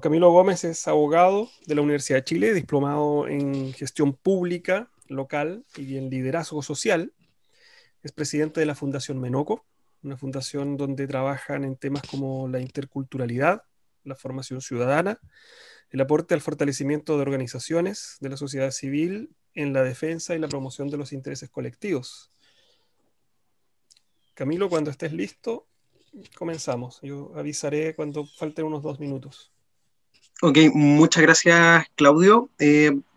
Camilo Gómez es abogado de la Universidad de Chile, diplomado en gestión pública local y en liderazgo social. Es presidente de la Fundación Menoco, una fundación donde trabajan en temas como la interculturalidad, la formación ciudadana, el aporte al fortalecimiento de organizaciones de la sociedad civil en la defensa y la promoción de los intereses colectivos. Camilo, cuando estés listo, comenzamos. Yo avisaré cuando falten unos 2 minutos. Ok, muchas gracias, Claudio.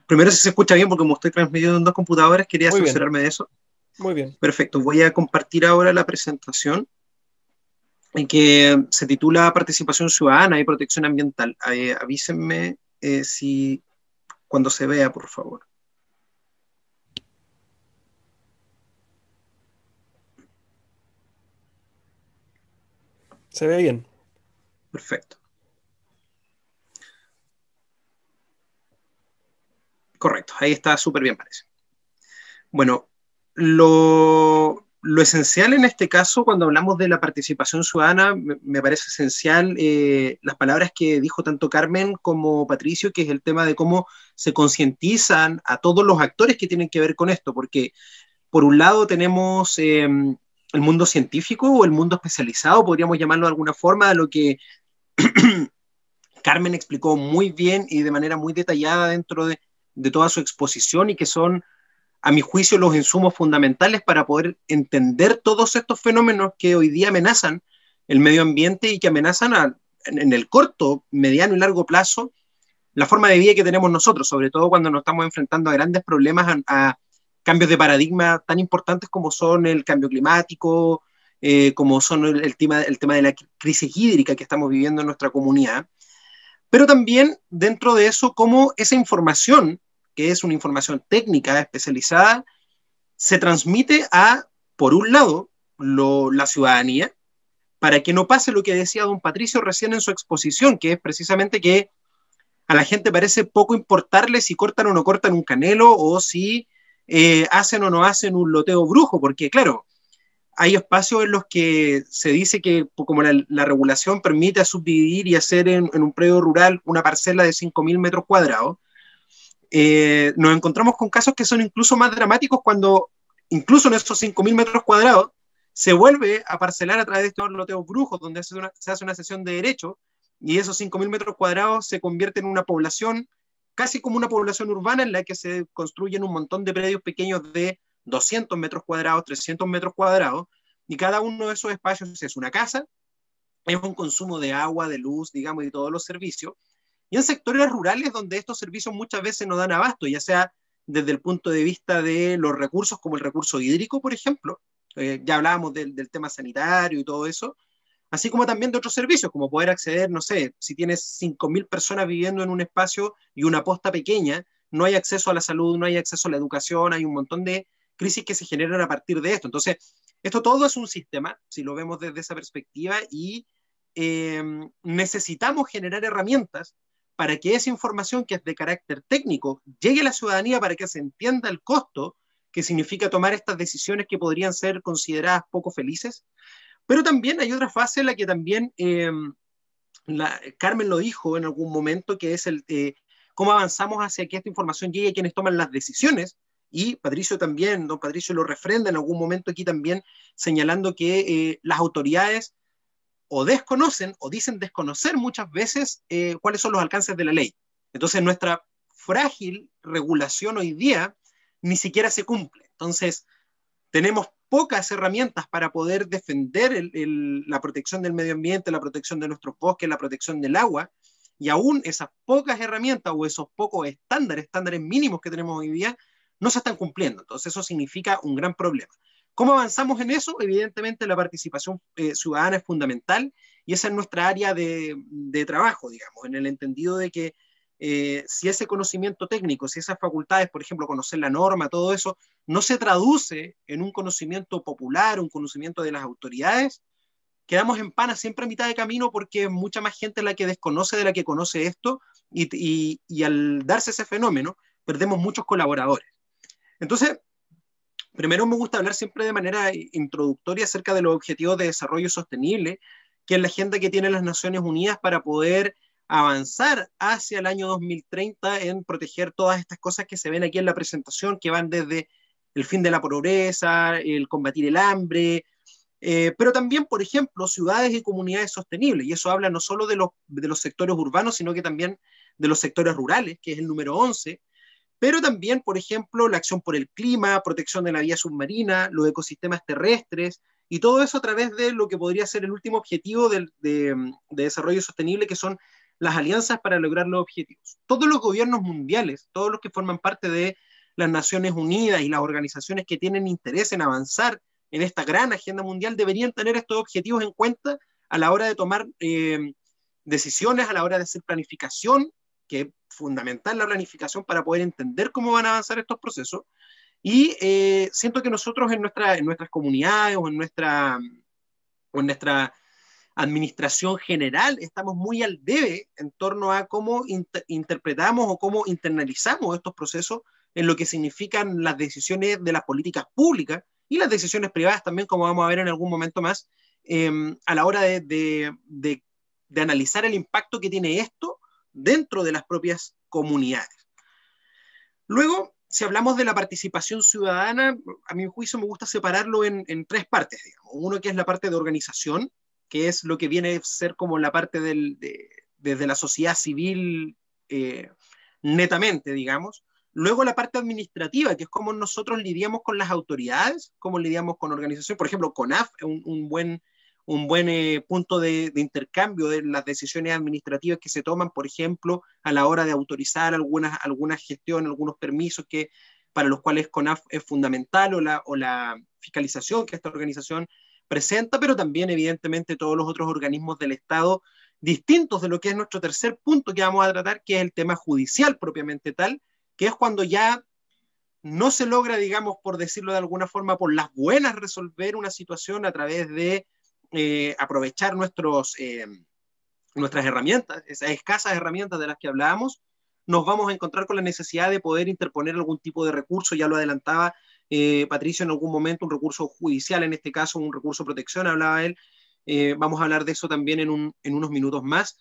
Primero, si se escucha bien, porque como estoy transmitiendo en dos computadores, quería Muy bien, cerciorarme de eso. muy bien. Perfecto, voy a compartir ahora la presentación en que se titula Participación Ciudadana y Protección Ambiental. Avísenme si cuando se vea, por favor. Se ve bien. Perfecto. Correcto, ahí está súper bien, parece. Bueno, lo esencial en este caso, cuando hablamos de la participación ciudadana, me parece esencial las palabras que dijo tanto Carmen como Patricio, que es el tema de cómo se concientizan a todos los actores que tienen que ver con esto, porque por un lado tenemos el mundo científico o el mundo especializado, podríamos llamarlo de alguna forma, a lo que Carmen explicó muy bien y de manera muy detallada dentro de toda su exposición y que son a mi juicio, los insumos fundamentales para poder entender todos estos fenómenos que hoy día amenazan el medio ambiente y que amenazan en el corto, mediano y largo plazo la forma de vida que tenemos nosotros, sobre todo cuando nos estamos enfrentando a grandes problemas, a cambios de paradigma tan importantes como son el cambio climático, como son el tema de la crisis hídrica que estamos viviendo en nuestra comunidad. Pero también dentro de eso, cómo esa información, que es una información técnica especializada, se transmite a, por un lado, la ciudadanía, para que no pase lo que decía don Patricio recién en su exposición, que es precisamente que a la gente parece poco importarle si cortan o no cortan un canelo o si hacen o no hacen un loteo brujo, porque claro, hay espacios en los que se dice que como la regulación permite subdividir y hacer en un predio rural una parcela de 5.000 metros cuadrados, nos encontramos con casos que son incluso más dramáticos cuando incluso en esos 5.000 metros cuadrados se vuelve a parcelar a través de estos loteos brujos donde se hace una sesión de derecho y esos 5.000 metros cuadrados se convierten en una población casi como una población urbana en la que se construyen un montón de predios pequeños de 200 metros cuadrados, 300 metros cuadrados, y cada uno de esos espacios es una casa, es un consumo de agua, de luz, digamos, y todos los servicios, y en sectores rurales donde estos servicios muchas veces no dan abasto, ya sea desde el punto de vista de los recursos, como el recurso hídrico, por ejemplo, ya hablábamos del tema sanitario y todo eso, así como también de otros servicios, como poder acceder, no sé, si tienes 5.000 personas viviendo en un espacio y una posta pequeña, no hay acceso a la salud, no hay acceso a la educación, hay un montón de crisis que se generan a partir de esto. Entonces, esto todo es un sistema, si lo vemos desde esa perspectiva, y necesitamos generar herramientas para que esa información que es de carácter técnico llegue a la ciudadanía para que se entienda el costo que significa tomar estas decisiones que podrían ser consideradas poco felices. Pero también hay otra fase en la que también Carmen lo dijo en algún momento, que es cómo avanzamos hacia que esta información llegue a quienes toman las decisiones, y Patricio también, don Patricio lo refrenda en algún momento aquí también, señalando que las autoridades o desconocen o dicen desconocer muchas veces cuáles son los alcances de la ley. Entonces nuestra frágil regulación hoy día ni siquiera se cumple. Entonces tenemos pocas herramientas para poder defender la protección del medio ambiente, la protección de nuestros bosques, la protección del agua, y aún esas pocas herramientas o esos pocos estándares mínimos que tenemos hoy día, no se están cumpliendo. Entonces eso significa un gran problema. ¿Cómo avanzamos en eso? Evidentemente la participación ciudadana es fundamental y esa es nuestra área de trabajo, digamos, en el entendido de que si ese conocimiento técnico, si esas facultades, por ejemplo, conocer la norma, todo eso, no se traduce en un conocimiento popular, un conocimiento de las autoridades, quedamos en pana siempre a mitad de camino porque mucha más gente es la que desconoce de la que conoce esto y al darse ese fenómeno perdemos muchos colaboradores. Entonces, primero me gusta hablar siempre de manera introductoria acerca de los objetivos de desarrollo sostenible, que es la agenda que tienen las Naciones Unidas para poder avanzar hacia el año 2030 en proteger todas estas cosas que se ven aquí en la presentación, que van desde el fin de la pobreza, el combatir el hambre, pero también, por ejemplo, ciudades y comunidades sostenibles, y eso habla no solo de los sectores urbanos, sino que también de los sectores rurales, que es el número 11, pero también, por ejemplo, la acción por el clima, protección de la vía submarina, los ecosistemas terrestres, y todo eso a través de lo que podría ser el último objetivo de desarrollo sostenible, que son las alianzas para lograr los objetivos. Todos los gobiernos mundiales, todos los que forman parte de las Naciones Unidas y las organizaciones que tienen interés en avanzar en esta gran agenda mundial deberían tener estos objetivos en cuenta a la hora de tomar decisiones, a la hora de hacer planificación, que es fundamental la planificación para poder entender cómo van a avanzar estos procesos. Y siento que nosotros en nuestras comunidades o en nuestra administración general estamos muy al debe en torno a cómo interpretamos o cómo internalizamos estos procesos en lo que significan las decisiones de las políticas públicas y las decisiones privadas también, como vamos a ver en algún momento más, a la hora de analizar el impacto que tiene esto dentro de las propias comunidades. Luego, si hablamos de la participación ciudadana, a mi juicio me gusta separarlo en tres partes, digamos. Uno que es la parte de organización, que es lo que viene a ser como la parte desde la sociedad civil netamente, digamos. Luego la parte administrativa, que es cómo nosotros lidiamos con las autoridades, cómo lidiamos con organizaciones. Por ejemplo, CONAF es un buen punto de intercambio de las decisiones administrativas que se toman, por ejemplo, a la hora de autorizar algunas gestiones, algunos permisos para los cuales CONAF es fundamental, o la fiscalización que esta organización presenta, pero también, evidentemente, todos los otros organismos del Estado distintos de lo que es nuestro tercer punto que vamos a tratar, que es el tema judicial propiamente tal, que es cuando ya no se logra, digamos, por decirlo de alguna forma, por las buenas resolver una situación a través de aprovechar nuestras herramientas, esas escasas herramientas de las que hablábamos, nos vamos a encontrar con la necesidad de poder interponer algún tipo de recurso. Ya lo adelantaba Patricio en algún momento, un recurso judicial, en este caso un recurso de protección, hablaba él. Vamos a hablar de eso también en unos minutos más.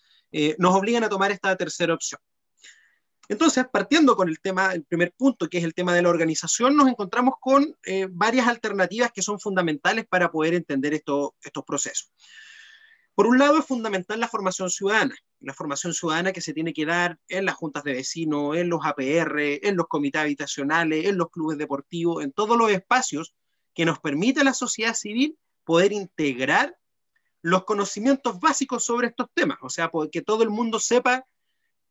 Nos obligan a tomar esta tercera opción. Entonces, partiendo con el primer punto, que es el tema de la organización, nos encontramos con varias alternativas que son fundamentales para poder entender estos procesos. Por un lado, es fundamental la formación ciudadana que se tiene que dar en las juntas de vecinos, en los APR, en los comités habitacionales, en los clubes deportivos, en todos los espacios que nos permite a la sociedad civil poder integrar los conocimientos básicos sobre estos temas, o sea, que todo el mundo sepa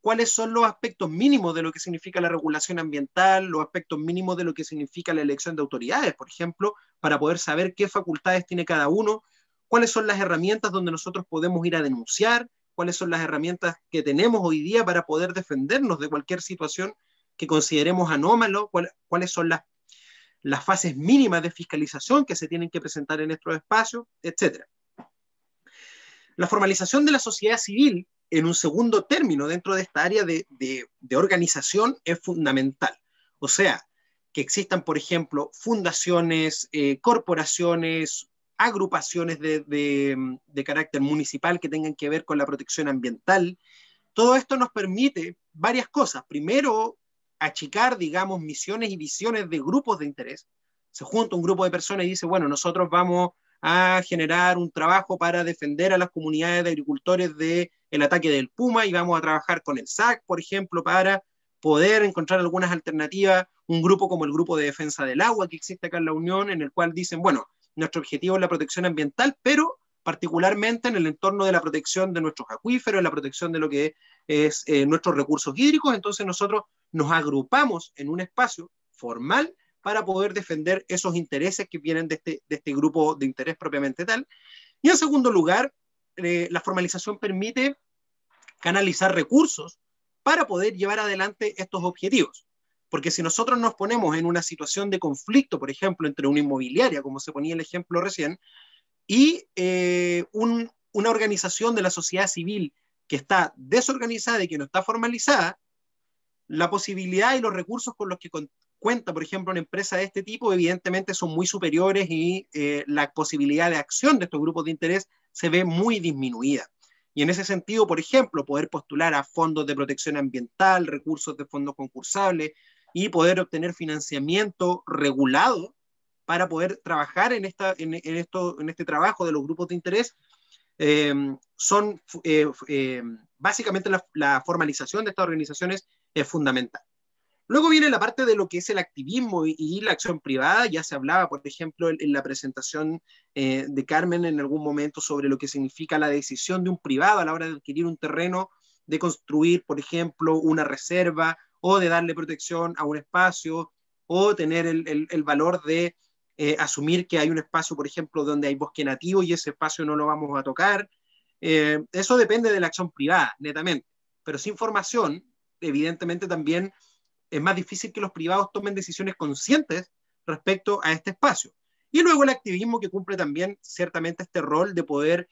cuáles son los aspectos mínimos de lo que significa la regulación ambiental, los aspectos mínimos de lo que significa la elección de autoridades, por ejemplo, para poder saber qué facultades tiene cada uno, cuáles son las herramientas donde nosotros podemos ir a denunciar, cuáles son las herramientas que tenemos hoy día para poder defendernos de cualquier situación que consideremos anómalo, cuáles son las fases mínimas de fiscalización que se tienen que presentar en estos espacios, etc. La formalización de la sociedad civil en un segundo término dentro de esta área de organización es fundamental. O sea, que existan, por ejemplo, fundaciones, corporaciones, agrupaciones de carácter municipal que tengan que ver con la protección ambiental. Todo esto nos permite varias cosas. Primero, achicar, digamos, misiones y visiones de grupos de interés. Se junta un grupo de personas y dice, bueno, nosotros vamos a generar un trabajo para defender a las comunidades de agricultores del ataque del puma, y vamos a trabajar con el SAC, por ejemplo, para poder encontrar algunas alternativas. Un grupo como el Grupo de Defensa del Agua que existe acá en la Unión, en el cual dicen, bueno, nuestro objetivo es la protección ambiental, pero particularmente en el entorno de la protección de nuestros acuíferos, la protección de lo que es nuestros recursos hídricos. Entonces nosotros nos agrupamos en un espacio formal para poder defender esos intereses que vienen de este grupo de interés propiamente tal. Y en segundo lugar, la formalización permite canalizar recursos para poder llevar adelante estos objetivos. Porque si nosotros nos ponemos en una situación de conflicto, por ejemplo, entre una inmobiliaria, como se ponía el ejemplo recién, y una organización de la sociedad civil que está desorganizada y que no está formalizada, la posibilidad y los recursos con los que cuenta, por ejemplo, una empresa de este tipo, evidentemente son muy superiores, y la posibilidad de acción de estos grupos de interés se ve muy disminuida. Y en ese sentido, por ejemplo, poder postular a fondos de protección ambiental, recursos de fondos concursables y poder obtener financiamiento regulado para poder trabajar en este trabajo de los grupos de interés, son básicamente la formalización de estas organizaciones es fundamental. Luego viene la parte de lo que es el activismo y la acción privada. Ya se hablaba, por ejemplo, en la presentación de Carmen en algún momento sobre lo que significa la decisión de un privado a la hora de adquirir un terreno, de construir, por ejemplo, una reserva o de darle protección a un espacio o tener el valor de asumir que hay un espacio, por ejemplo, donde hay bosque nativo y ese espacio no lo vamos a tocar. Eso depende de la acción privada, netamente. Pero sin formación, evidentemente también es más difícil que los privados tomen decisiones conscientes respecto a este espacio. Y luego el activismo, que cumple también ciertamente este rol de poder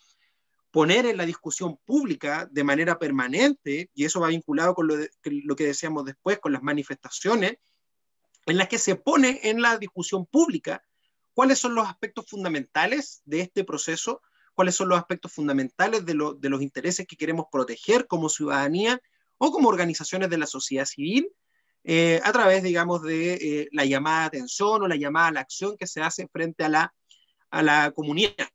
poner en la discusión pública de manera permanente, y eso va vinculado con lo que decíamos después, con las manifestaciones, en las que se pone en la discusión pública cuáles son los aspectos fundamentales de este proceso, cuáles son los aspectos fundamentales de los intereses que queremos proteger como ciudadanía o como organizaciones de la sociedad civil, a través, digamos, de la llamada a atención o la llamada a la acción que se hace frente a la comunidad.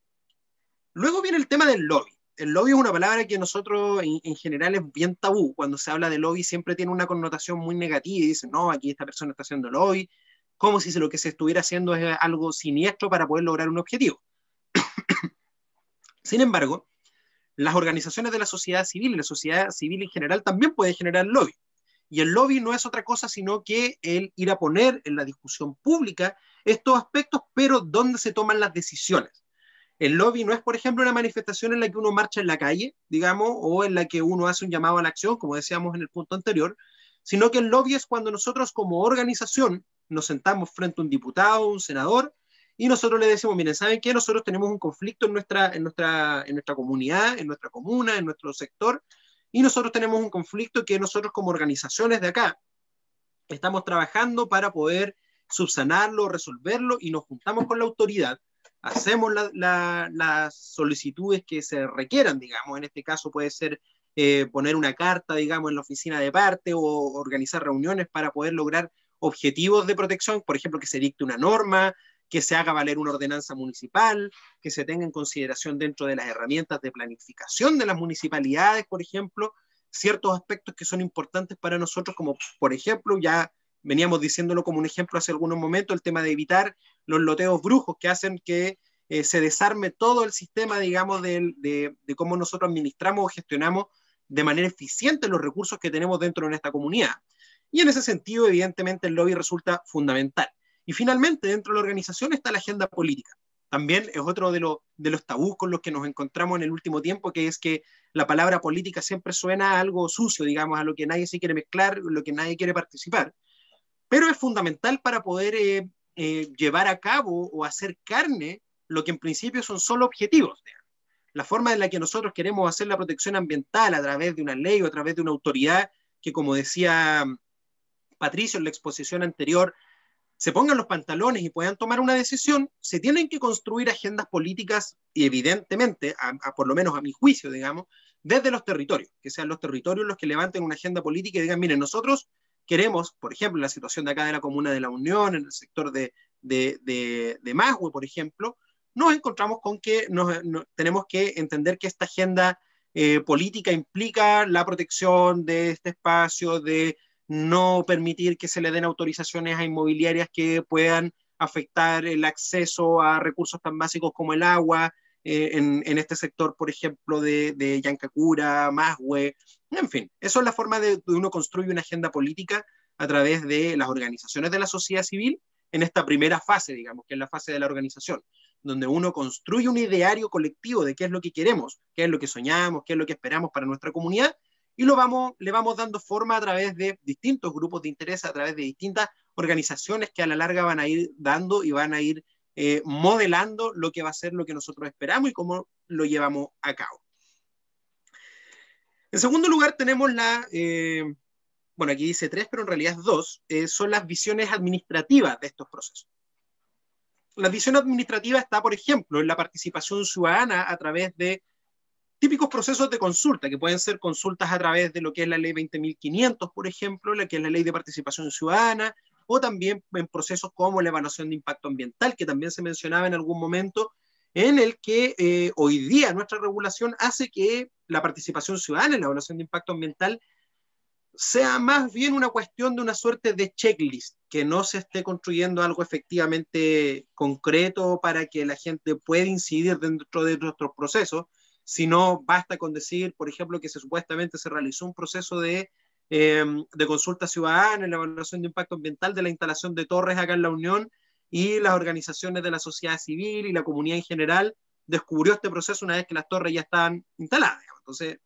Luego viene el tema del lobby. El lobby es una palabra que nosotros en general es bien tabú. Cuando se habla de lobby siempre tiene una connotación muy negativa y dicen, no, aquí esta persona está haciendo lobby, como si lo que se estuviera haciendo es algo siniestro para poder lograr un objetivo. Sin embargo, las organizaciones de la sociedad civil en general también puede generar lobby. Y el lobby no es otra cosa sino que el ir a poner en la discusión pública estos aspectos, pero donde se toman las decisiones. El lobby no es, por ejemplo, una manifestación en la que uno marcha en la calle, digamos, o en la que uno hace un llamado a la acción, como decíamos en el punto anterior, sino que el lobby es cuando nosotros como organización nos sentamos frente a un diputado, un senador, y nosotros le decimos, miren, ¿saben qué? Nosotros tenemos un conflicto en nuestra comunidad, en nuestra comuna, en nuestro sector, y nosotros tenemos un conflicto que nosotros como organizaciones de acá estamos trabajando para poder subsanarlo, resolverlo, y nos juntamos con la autoridad, hacemos las solicitudes que se requieran, digamos, en este caso puede ser poner una carta, digamos, en la oficina de parte o organizar reuniones para poder lograr objetivos de protección, por ejemplo, que se dicte una norma, que se haga valer una ordenanza municipal, que se tenga en consideración dentro de las herramientas de planificación de las municipalidades, por ejemplo, ciertos aspectos que son importantes para nosotros, como por ejemplo, ya veníamos diciéndolo como un ejemplo hace algunos momentos, el tema de evitar los loteos brujos que hacen que se desarme todo el sistema, digamos, de cómo nosotros administramos o gestionamos de manera eficiente los recursos que tenemos dentro de esta comunidad. Y en ese sentido, evidentemente, el lobby resulta fundamental. Y finalmente, dentro de la organización está la agenda política. También es otro de los tabús con los que nos encontramos en el último tiempo, que es que la palabra política siempre suena a algo sucio, digamos, a lo que nadie se quiere mezclar, a lo que nadie quiere participar. Pero es fundamental para poder llevar a cabo o hacer carne lo que en principio son solo objetivos. La forma en la que nosotros queremos hacer la protección ambiental a través de una ley o a través de una autoridad que, como decía Patricio en la exposición anterior, se pongan los pantalones y puedan tomar una decisión, se tienen que construir agendas políticas y evidentemente, por lo menos a mi juicio, digamos, desde los territorios, que sean los territorios los que levanten una agenda política y digan, miren, nosotros queremos, por ejemplo, en la situación de acá de la Comuna de la Unión, en el sector de Mahue, por ejemplo, nos encontramos con que tenemos que entender que esta agenda política implica la protección de este espacio, de no permitir que se le den autorizaciones a inmobiliarias que puedan afectar el acceso a recursos tan básicos como el agua, en este sector, por ejemplo, de Yancacura, Mahue, en fin, eso es la forma de uno construye una agenda política a través de las organizaciones de la sociedad civil en esta primera fase, digamos, que es la fase de la organización, donde uno construye un ideario colectivo de qué es lo que queremos, qué es lo que soñamos, qué es lo que esperamos para nuestra comunidad, y le vamos dando forma a través de distintos grupos de interés, a través de distintas organizaciones que a la larga van a ir dando y van a ir modelando lo que va a ser lo que nosotros esperamos y cómo lo llevamos a cabo. En segundo lugar tenemos bueno, aquí dice 3, pero en realidad es 2, son las visiones administrativas de estos procesos. La visión administrativa está, por ejemplo, en la participación ciudadana a través de típicos procesos de consulta, que pueden ser consultas a través de lo que es la ley 20.500, por ejemplo, la que es la ley de participación ciudadana, o también en procesos como la evaluación de impacto ambiental, que también se mencionaba en algún momento, en el que hoy día nuestra regulación hace que la participación ciudadana en la evaluación de impacto ambiental sea más bien una cuestión de una suerte de checklist, que no se esté construyendo algo efectivamente concreto para que la gente pueda incidir dentro de nuestros procesos, sino basta con decir, por ejemplo, que supuestamente se realizó un proceso de consulta ciudadana en la evaluación de impacto ambiental de la instalación de torres acá en la Unión, y las organizaciones de la sociedad civil y la comunidad en general descubrió este proceso una vez que las torres ya estaban instaladas. Entonces,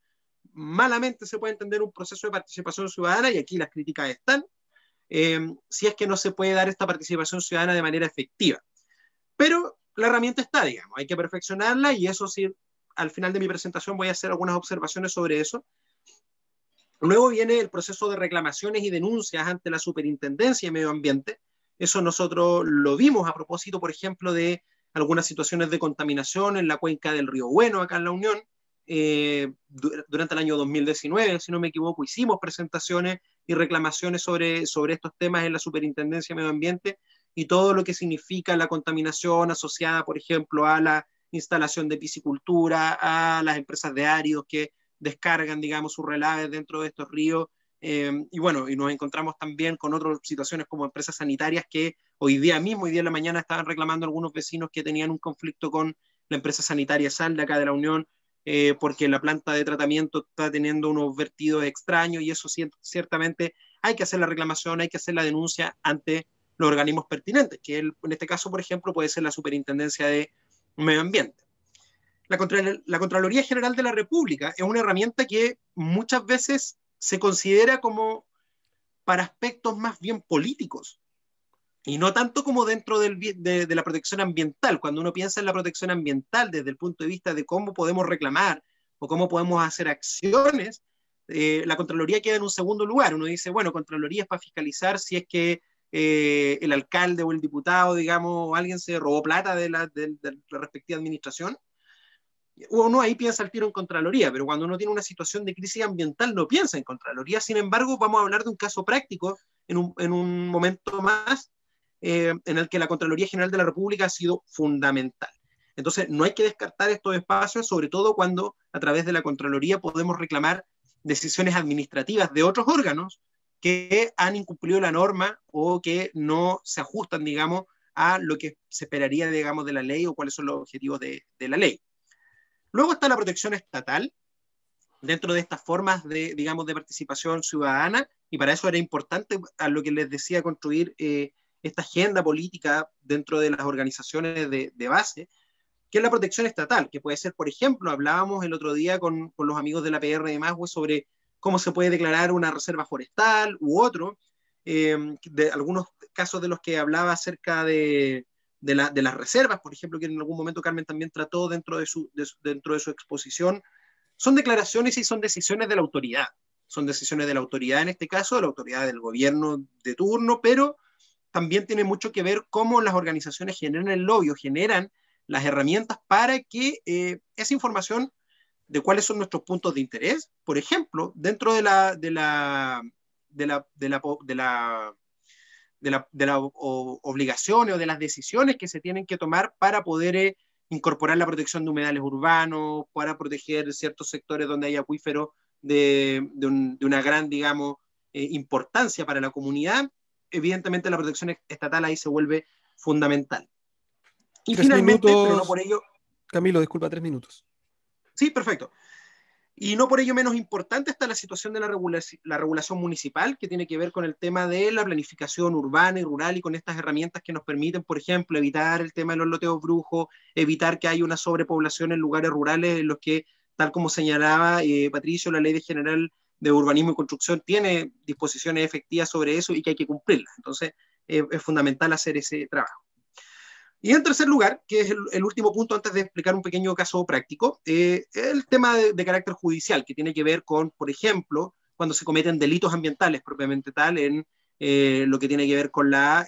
malamente se puede entender un proceso de participación ciudadana, y aquí las críticas están, si es que no se puede dar esta participación ciudadana de manera efectiva. Pero la herramienta está, digamos, hay que perfeccionarla, y eso sí, al final de mi presentación voy a hacer algunas observaciones sobre eso. Luego viene el proceso de reclamaciones y denuncias ante la Superintendencia de Medio Ambiente. Eso nosotros lo vimos a propósito, por ejemplo, de algunas situaciones de contaminación en la cuenca del río Bueno, acá en la Unión. Durante el año 2019, si no me equivoco, hicimos presentaciones y reclamaciones sobre estos temas en la Superintendencia de Medio Ambiente, y todo lo que significa la contaminación asociada, por ejemplo, a la instalación de piscicultura, a las empresas de áridos que descargan, digamos, sus relaves dentro de estos ríos. Y bueno, y nos encontramos también con otras situaciones como empresas sanitarias que hoy día en la mañana estaban reclamando algunos vecinos que tenían un conflicto con la empresa sanitaria Sal de acá de la Unión, porque la planta de tratamiento está teniendo unos vertidos extraños, y eso ciertamente hay que hacer la reclamación, hay que hacer la denuncia ante los organismos pertinentes, que en este caso, por ejemplo, puede ser la Superintendencia de Medio Ambiente. La Contraloría General de la República es una herramienta que muchas veces se considera como para aspectos más bien políticos, y no tanto como dentro de la protección ambiental. Cuando uno piensa en la protección ambiental desde el punto de vista de cómo podemos reclamar o cómo podemos hacer acciones, la Contraloría queda en un segundo lugar. Uno dice, bueno, Contraloría es para fiscalizar si es que el alcalde o el diputado, digamos, o alguien se robó plata de la respectiva administración. Uno ahí piensa al tiro en Contraloría, pero cuando uno tiene una situación de crisis ambiental no piensa en Contraloría. Sin embargo, vamos a hablar de un caso práctico en un momento más, en el que la Contraloría General de la República ha sido fundamental. Entonces, no hay que descartar estos espacios, sobre todo cuando a través de la Contraloría podemos reclamar decisiones administrativas de otros órganos que han incumplido la norma o que no se ajustan, digamos, a lo que se esperaría, digamos, de la ley, o cuáles son los objetivos de la ley. Luego está la protección estatal dentro de estas formas de, digamos, de participación ciudadana, y para eso era importante, a lo que les decía, construir esta agenda política dentro de las organizaciones de base, que es la protección estatal, que puede ser, por ejemplo, hablábamos el otro día con los amigos de la PR de Maswe sobre cómo se puede declarar una reserva forestal u otro, de algunos casos de los que hablaba acerca de las reservas, por ejemplo, que en algún momento Carmen también trató dentro de su exposición. Son declaraciones y son decisiones de la autoridad. Son decisiones de la autoridad, en este caso, de la autoridad del gobierno de turno, pero también tiene mucho que ver cómo las organizaciones generan el lobby, generan las herramientas para que esa información de cuáles son nuestros puntos de interés, por ejemplo, dentro de las obligaciones o de las decisiones que se tienen que tomar para poder incorporar la protección de humedales urbanos, para proteger ciertos sectores donde hay acuíferos de una gran, digamos, importancia para la comunidad. Evidentemente la protección estatal ahí se vuelve fundamental. Y 3 finalmente, minutos, pero no por ello... Camilo, disculpa, 3 minutos. Sí, perfecto. Y no por ello menos importante está la situación de la regulación municipal, que tiene que ver con el tema de la planificación urbana y rural, y con estas herramientas que nos permiten, por ejemplo, evitar el tema de los loteos brujos, evitar que haya una sobrepoblación en lugares rurales en los que, tal como señalaba Patricio, la Ley General de Urbanismo y Construcción tiene disposiciones efectivas sobre eso y que hay que cumplirlas. Entonces, es fundamental hacer ese trabajo. Y en tercer lugar, que es el último punto antes de explicar un pequeño caso práctico, el tema de carácter judicial, que tiene que ver con, por ejemplo, cuando se cometen delitos ambientales propiamente tal, en lo que tiene que ver con la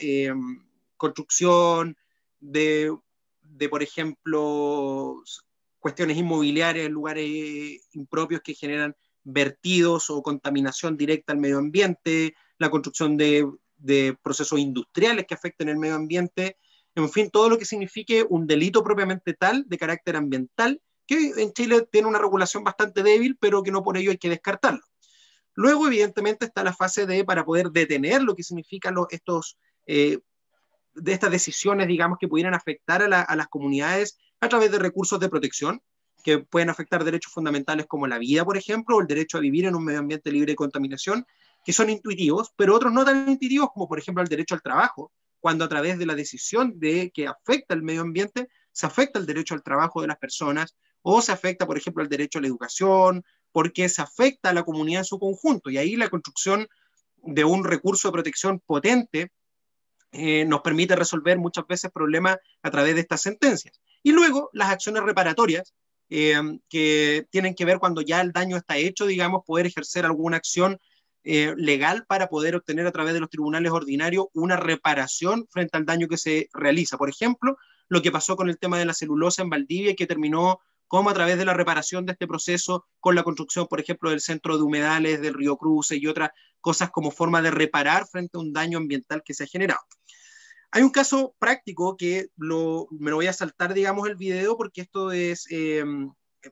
construcción de, por ejemplo, cuestiones inmobiliarias en lugares impropios que generan vertidos o contaminación directa al medio ambiente, la construcción de procesos industriales que afecten el medio ambiente, en fin, todo lo que signifique un delito propiamente tal de carácter ambiental, que en Chile tiene una regulación bastante débil, pero que no por ello hay que descartarlo. Luego, evidentemente, está la fase para poder detener lo que significan de estas decisiones, digamos, que pudieran afectar a las comunidades a través de recursos de protección, que pueden afectar derechos fundamentales como la vida, por ejemplo, o el derecho a vivir en un medio ambiente libre de contaminación, que son intuitivos, pero otros no tan intuitivos, como por ejemplo el derecho al trabajo, cuando a través de la decisión de que afecta el medio ambiente, se afecta el derecho al trabajo de las personas, o se afecta, por ejemplo, el derecho a la educación, porque se afecta a la comunidad en su conjunto, y ahí la construcción de un recurso de protección potente nos permite resolver muchas veces problemas a través de estas sentencias. Y luego las acciones reparatorias, que tienen que ver cuando ya el daño está hecho, digamos, poder ejercer alguna acción legal para poder obtener a través de los tribunales ordinarios una reparación frente al daño que se realiza. Por ejemplo, lo que pasó con el tema de la celulosa en Valdivia, que terminó como a través de la reparación de este proceso con la construcción, por ejemplo, del centro de humedales del río Cruce y otras cosas como forma de reparar frente a un daño ambiental que se ha generado. Hay un caso práctico que me lo voy a saltar, digamos, el video, porque esto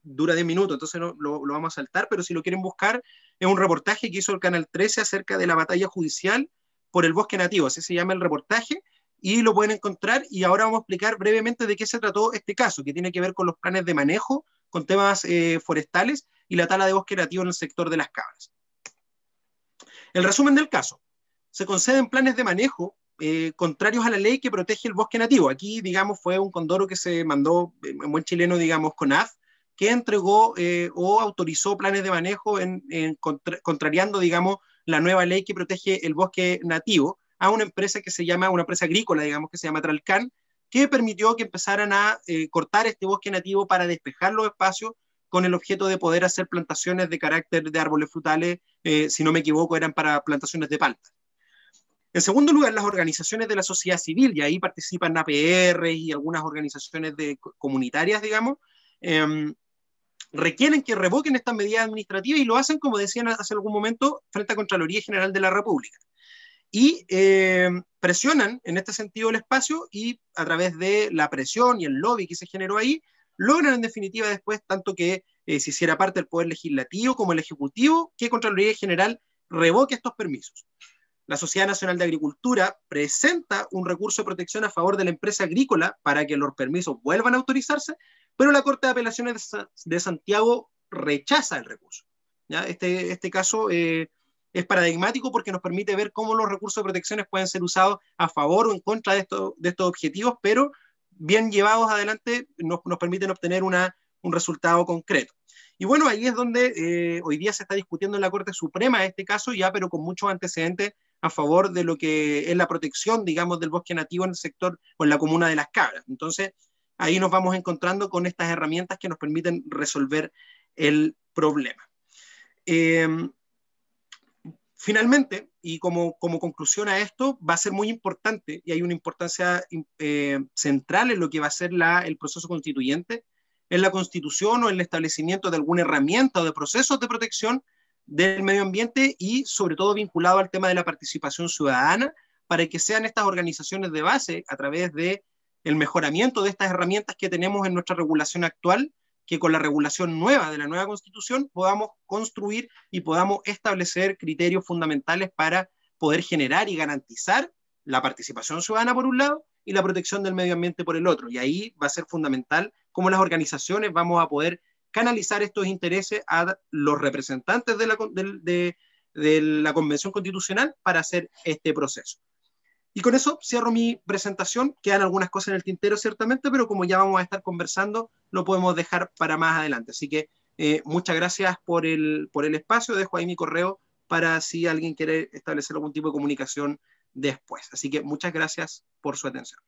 dura 10 minutos, entonces lo vamos a saltar, pero si lo quieren buscar, es un reportaje que hizo el Canal 13 acerca de la batalla judicial por el bosque nativo, así se llama el reportaje, y lo pueden encontrar, y ahora vamos a explicar brevemente de qué se trató este caso, que tiene que ver con los planes de manejo, con temas forestales y la tala de bosque nativo en el sector de las cabras. El resumen del caso: se conceden planes de manejo contrarios a la ley que protege el bosque nativo. Aquí, digamos, fue un condoro que se mandó, en buen chileno, digamos, CONAF, que entregó o autorizó planes de manejo contrariando, digamos, la nueva ley que protege el bosque nativo a una empresa una empresa agrícola, digamos, que se llama Tralcan, que permitió que empezaran a cortar este bosque nativo para despejar los espacios con el objeto de poder hacer plantaciones de carácter de árboles frutales, si no me equivoco, eran para plantaciones de palta. En segundo lugar, las organizaciones de la sociedad civil, y ahí participan APR y algunas organizaciones comunitarias, digamos, requieren que revoquen estas medidas administrativas y lo hacen, como decían hace algún momento, frente a Contraloría General de la República. Y presionan en este sentido el espacio, y a través de la presión y el lobby que se generó ahí, logran en definitiva después tanto que se hiciera parte del Poder Legislativo como el Ejecutivo, que Contraloría General revoque estos permisos. La Sociedad Nacional de Agricultura presenta un recurso de protección a favor de la empresa agrícola para que los permisos vuelvan a autorizarse, pero la Corte de Apelaciones de Santiago rechaza el recurso. ¿Ya? Este caso es paradigmático porque nos permite ver cómo los recursos de protecciones pueden ser usados a favor o en contra de estos objetivos, pero bien llevados adelante nos permiten obtener un resultado concreto. Y bueno, ahí es donde hoy día se está discutiendo en la Corte Suprema este caso, ya, pero con muchos antecedentes a favor de lo que es la protección, digamos, del bosque nativo en el sector o en la comuna de Las Cabras. Entonces, ahí nos vamos encontrando con estas herramientas que nos permiten resolver el problema. Finalmente, y como conclusión a esto, va a ser muy importante, y hay una importancia central en lo que va a ser el proceso constituyente, en la constitución o en el establecimiento de alguna herramienta o de procesos de protección del medio ambiente, y sobre todo vinculado al tema de la participación ciudadana, para que sean estas organizaciones de base, a través de el mejoramiento de estas herramientas que tenemos en nuestra regulación actual, que con la regulación nueva de la nueva Constitución podamos construir y podamos establecer criterios fundamentales para poder generar y garantizar la participación ciudadana por un lado y la protección del medio ambiente por el otro. Y ahí va a ser fundamental cómo las organizaciones vamos a poder canalizar estos intereses a los representantes de la Convención Constitucional para hacer este proceso. Y con eso cierro mi presentación. Quedan algunas cosas en el tintero, ciertamente, pero como ya vamos a estar conversando, lo podemos dejar para más adelante. Así que muchas gracias por el espacio. Dejo ahí mi correo para si alguien quiere establecer algún tipo de comunicación después. Así que muchas gracias por su atención.